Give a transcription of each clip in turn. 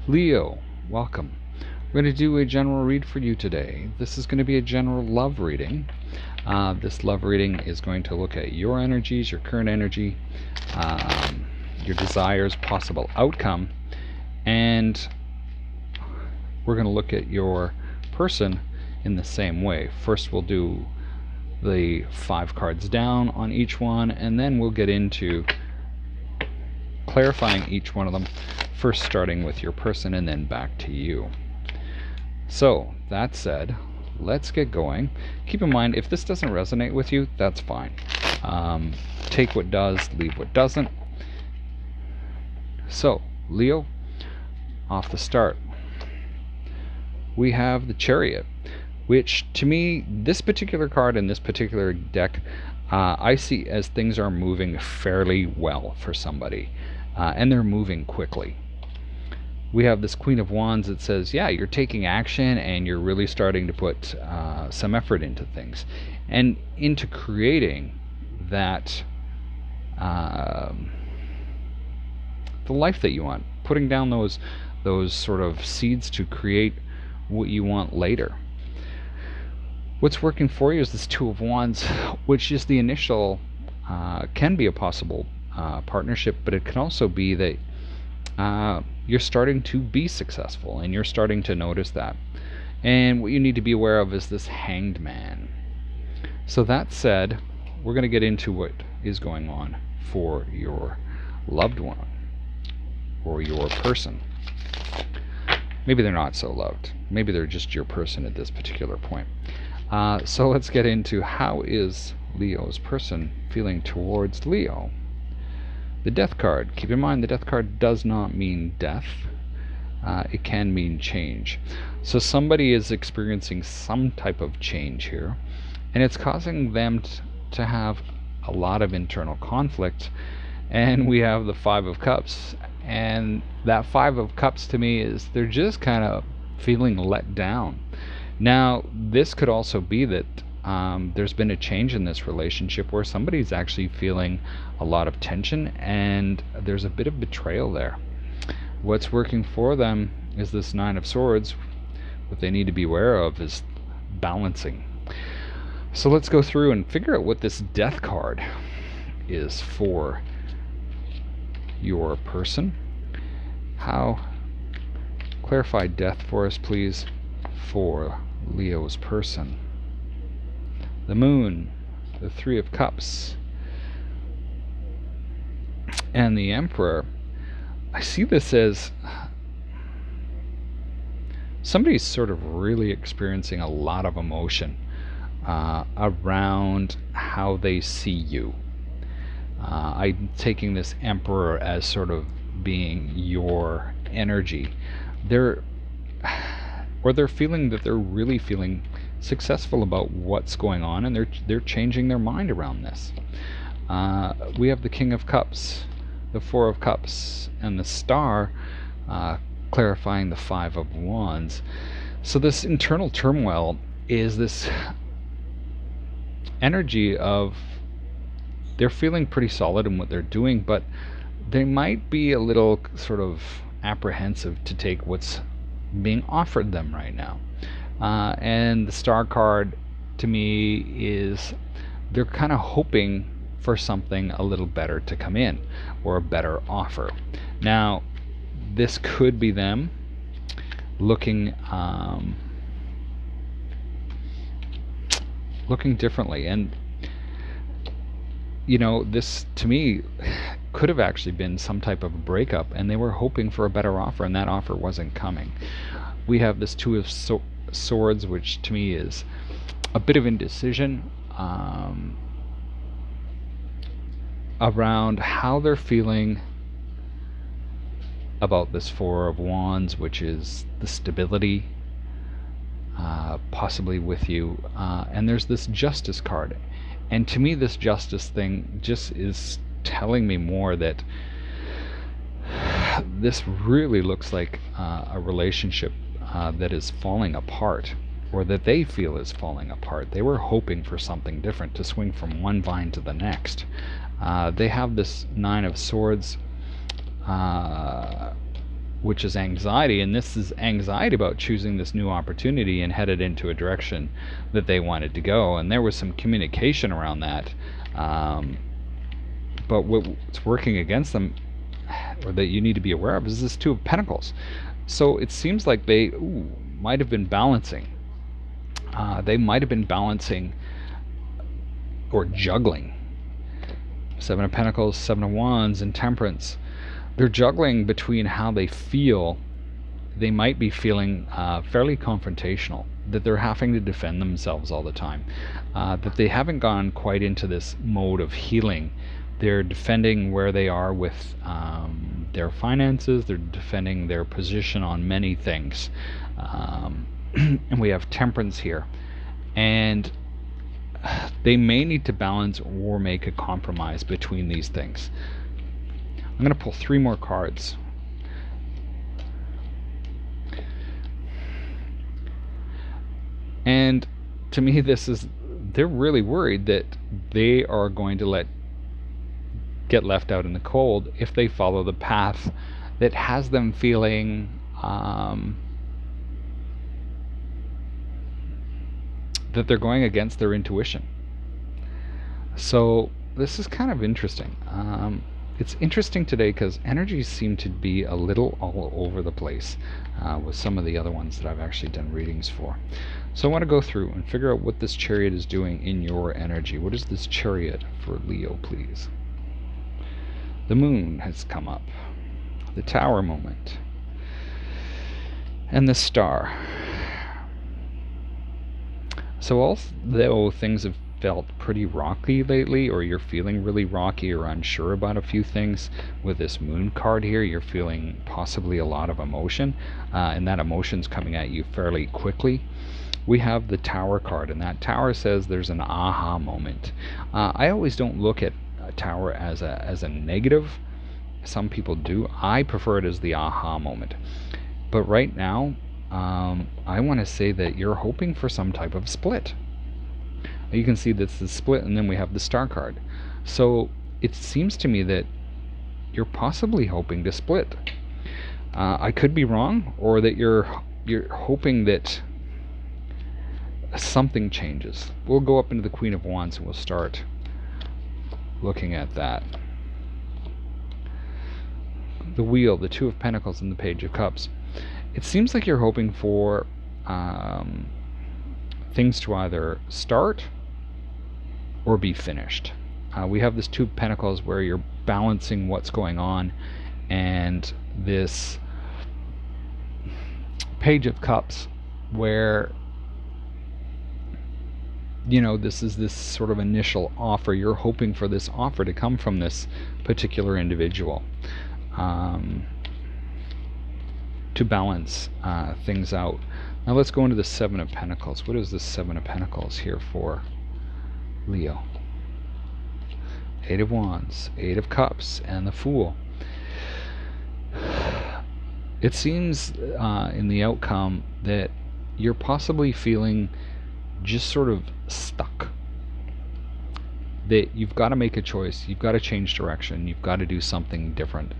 Leo, welcome. We're going to do a general read for you today. This is going to be a general love reading. This love reading is going to look at your energies, your current energy, your desires, possible outcome, and we're going to look at your person in the same way. First, we'll do the 5 cards down on each one, and then we'll get into clarifying each one of them, first starting with your person and then back to you. So, that said, let's get going. Keep in mind, if this doesn't resonate with you, that's fine. Take what does, leave what doesn't. So, Leo, off the start, we have the Chariot, which to me, this particular card in this particular deck, I see as things are moving fairly well for somebody, and they're moving quickly. We have this Queen of Wands that says, yeah, you're taking action and you're really starting to put some effort into things and into creating that the life that you want, putting down those sort of seeds to create what you want later. What's working for you is this Two of Wands, which is the initial, can be a possible partnership, but it can also be that you're starting to be successful and you're starting to notice that. And what you need to be aware of is this Hanged Man. So that said, we're going to get into what is going on for your loved one or your person. Maybe they're not so loved. Maybe they're just your person at this particular point. So let's get into how is Leo's person feeling towards Leo. The Death card. Keep in mind the Death card does not mean death. It can mean change. So somebody is experiencing some type of change here, and it's causing them to have a lot of internal conflict. And we have the Five of Cups, and that Five of Cups to me is they're just kind of feeling let down. Now, this could also be that there's been a change in this relationship where somebody's actually feeling a lot of tension and there's a bit of betrayal there. What's working for them is this Nine of Swords. What they need to be aware of is balancing. So let's go through and figure out what this Death card is for your person. Clarify death for us, please, for Leo's person. The Moon, the Three of Cups, and the Emperor. I see this as somebody's sort of really experiencing a lot of emotion around how they see you. I'm taking this Emperor as sort of being your energy. They're feeling that they're really feeling successful about what's going on, and they're changing their mind around this. We have the King of Cups, the Four of Cups, and the Star, clarifying the Five of Wands. So this internal turmoil is this energy of they're feeling pretty solid in what they're doing, but they might be a little sort of apprehensive to take what's being offered them right now. And the Star card to me is they're kind of hoping for something a little better to come in, or a better offer. Now, this could be them looking differently, and you know, this to me could have actually been some type of a breakup, and they were hoping for a better offer, and that offer wasn't coming. We have this Two of Swords, which to me is a bit of indecision around how they're feeling about this Four of Wands, which is the stability, possibly with you. And there's this Justice card. And to me, this Justice thing just is telling me more that this really looks like a relationship that is falling apart, or that they feel is falling apart. They were hoping for something different, to swing from one vine to the next. They have this Nine of Swords which is anxiety, and this is anxiety about choosing this new opportunity and headed into a direction that they wanted to go. And there was some communication around that. But what's working against them, or that you need to be aware of, is this Two of Pentacles. So it seems like they might have been balancing. They might have been balancing or juggling. Seven of Pentacles, Seven of Wands, and Temperance. They're juggling between how they feel. They might be feeling fairly confrontational, that they're having to defend themselves all the time, that they haven't gone quite into this mode of healing. They're defending where they are with their finances. They're defending their position on many things. And we have Temperance here. And they may need to balance or make a compromise between these things. I'm going to pull 3 more cards. And to me, they're really worried that they are going to get left out in the cold if they follow the path that has them feeling that they're going against their intuition. So this is kind of interesting. It's interesting today because energies seem to be a little all over the place with some of the other ones that I've actually done readings for. So I want to go through and figure out what this Chariot is doing in your energy. What is this Chariot for Leo, please? The Moon has come up. The Tower moment. And the Star. So although things have felt pretty rocky lately, or you're feeling really rocky or unsure about a few things, with this Moon card here, you're feeling possibly a lot of emotion, and that emotion's coming at you fairly quickly. We have the Tower card, and that Tower says there's an aha moment. I always don't look at a Tower as a negative. Some people do. I prefer it as the aha moment. But right now, I want to say that you're hoping for some type of split. You can see this is split, and then we have the Star card. So it seems to me that you're possibly hoping to split. I could be wrong, or that you're hoping that something changes. We'll go up into the Queen of Wands and we'll start looking at that. The Wheel, the Two of Pentacles, and the Page of Cups. It seems like you're hoping for things to either start or be finished. We have this Two of Pentacles where you're balancing what's going on, and this Page of Cups where, you know, this is this sort of initial offer. You're hoping for this offer to come from this particular individual to balance things out. Now let's go into the Seven of Pentacles. What is the Seven of Pentacles here for Leo? Eight of Wands, Eight of Cups, and the Fool. It seems in the outcome that you're possibly feeling just sort of stuck. That you've got to make a choice, you've got to change direction, you've got to do something different.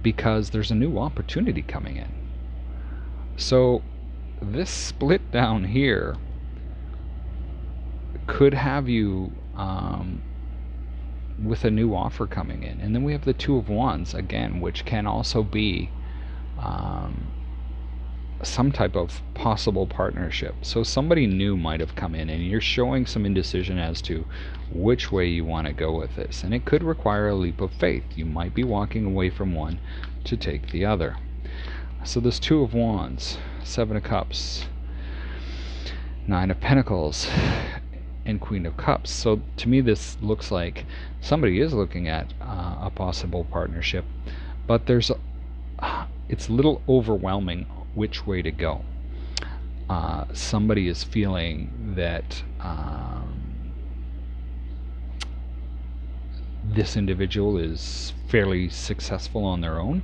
Because there's a new opportunity coming in. So this split down here could have you with a new offer coming in. And then we have the Two of Wands again, which can also be some type of possible partnership. So somebody new might have come in and you're showing some indecision as to which way you want to go with this, and it could require a leap of faith. You might be walking away from one to take the other. So this Two of Wands, Seven of Cups, Nine of Pentacles, and Queen of Cups. So to me this looks like somebody is looking at a possible partnership, but it's a little overwhelming which way to go. Somebody is feeling that this individual is fairly successful on their own,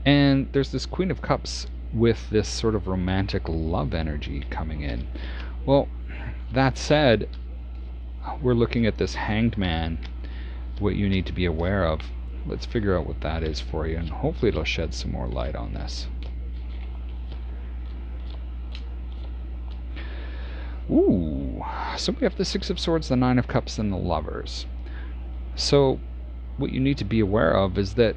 and there's this Queen of Cups with this sort of romantic love energy coming in. Well, that said, we're looking at this Hanged Man. What you need to be aware of, let's figure out what that is for you, and hopefully it'll shed some more light on this. Ooh, so we have the Six of Swords, the Nine of Cups, and the Lovers. So what you need to be aware of is that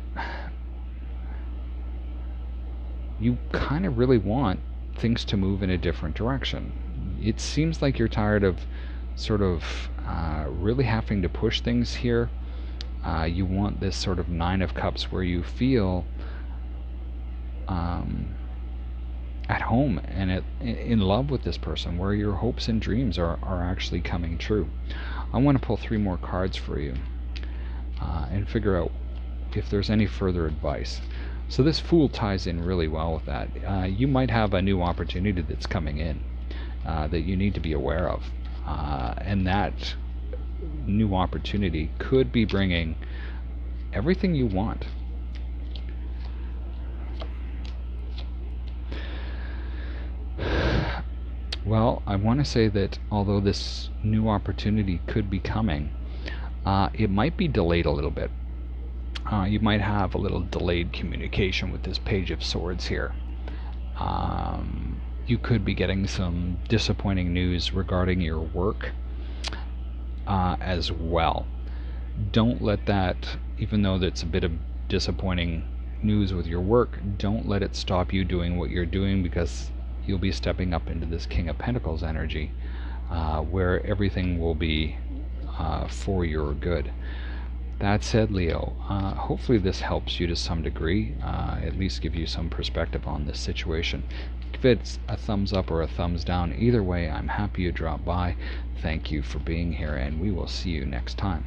you kind of really want things to move in a different direction. It seems like you're tired of sort of really having to push things here. You want this sort of Nine of Cups where you feel at home and in love with this person, where your hopes and dreams are actually coming true. I want to pull 3 more cards for you and figure out if there's any further advice. So this Fool ties in really well with that. You might have a new opportunity that's coming in that you need to be aware of, and that new opportunity could be bringing everything you want. Well, I want to say that although this new opportunity could be coming, it might be delayed a little bit. You might have a little delayed communication with this Page of Swords here. You could be getting some disappointing news regarding your work as well. Don't let that, even though that's a bit of disappointing news with your work, don't let it stop you doing what you're doing, because you'll be stepping up into this King of Pentacles energy where everything will be for your good. That said, Leo, hopefully this helps you to some degree, at least give you some perspective on this situation. Give it a thumbs up or a thumbs down. Either way, I'm happy you dropped by. Thank you for being here, and we will see you next time.